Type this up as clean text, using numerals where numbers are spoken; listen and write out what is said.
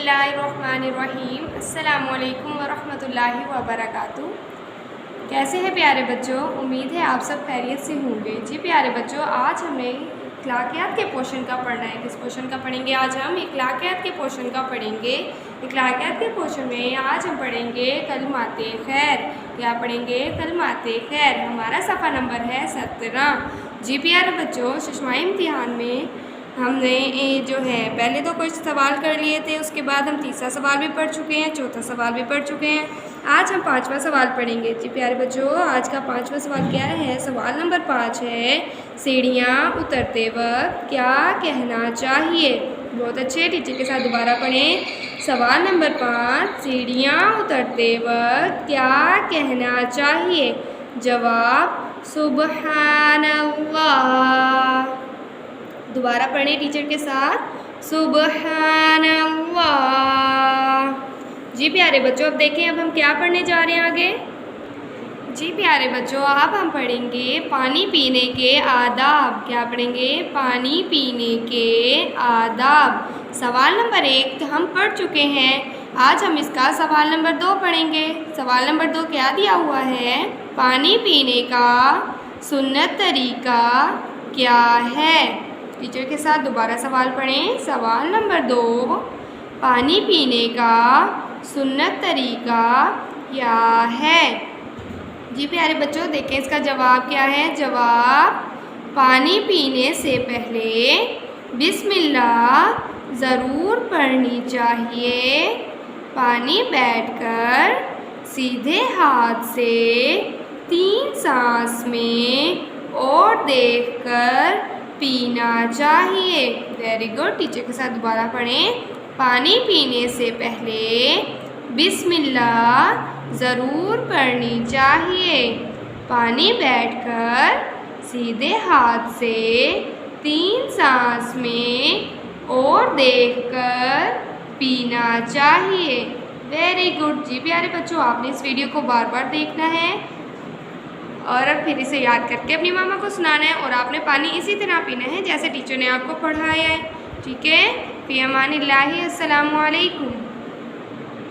बिस्मिल्लाहिर्रहमानिर्रहीम। अस्सलामुअलैकुम वरहमतुल्लाहि वबरकातुहू। कैसे हैं प्यारे बच्चों? उम्मीद है आप सब खैरियत से होंगे। जी प्यारे बच्चों, आज हमें इखलाकियात के पोर्शन का पढ़ना है। किस पोर्शन का पढ़ेंगे? आज हम इखलाकियात के पोर्शन का पढ़ेंगे। इखलाकियात के पोर्शन में आज हम पढ़ेंगे कलमाते खैर। क्या पढ़ेंगे? कलमाते खैर। हमारा सफ़ा नंबर है 17। जी प्यारे बच्चों, सुषमा इम्तिहान में हमने जो है पहले तो कुछ सवाल कर लिए थे, उसके बाद हम तीसरा सवाल भी पढ़ चुके हैं, चौथा सवाल भी पढ़ चुके हैं। आज हम पांचवा सवाल पढ़ेंगे। जी प्यारे बच्चों, आज का पांचवा सवाल क्या है? सवाल नंबर 5 है, सीढ़ियाँ उतरते वक्त क्या कहना चाहिए? बहुत अच्छे, टीचर के साथ दोबारा पढ़ें। सवाल नंबर 5, सीढ़ियाँ उतरते वक्त क्या कहना चाहिए? जवाब सुबहानल्लाह। दोबारा पढ़ें टीचर के साथ, सुबहानल्लाह। जी प्यारे बच्चों, अब देखें अब हम क्या पढ़ने जा रहे हैं आगे। जी प्यारे बच्चों, अब हम पढ़ेंगे पानी पीने के आदाब। क्या पढ़ेंगे? पानी पीने के आदाब। सवाल नंबर 1 तो हम पढ़ चुके हैं। आज हम इसका सवाल नंबर 2 पढ़ेंगे। सवाल नंबर 2 क्या दिया हुआ है? पानी पीने का सुन्नत तरीका क्या है? टीचर के साथ दोबारा सवाल पढ़ें। सवाल नंबर 2, पानी पीने का सुन्नत तरीका क्या है? जी प्यारे बच्चों, देखें इसका जवाब क्या है। जवाब, पानी पीने से पहले बिस्मिल्लाह ज़रूर पढ़नी चाहिए। पानी बैठकर सीधे हाथ से 3 सांस में और देखकर पीना चाहिए। Very good. टीचर के साथ दोबारा पढ़ें। पानी पीने से पहले बिस्मिल्लाह ज़रूर पढ़नी चाहिए। पानी बैठकर सीधे हाथ से 3 सांस में और देखकर पीना चाहिए। Very good. जी प्यारे बच्चों, आपने इस वीडियो को बार बार देखना है और अब फिर इसे याद करके अपनी मामा को सुनाना है, और आपने पानी इसी तरह पीना है जैसे टीचर ने आपको पढ़ाया है। ठीक है? फ़ी अमानिल्लाहि। अस्सलामु अलैकुम।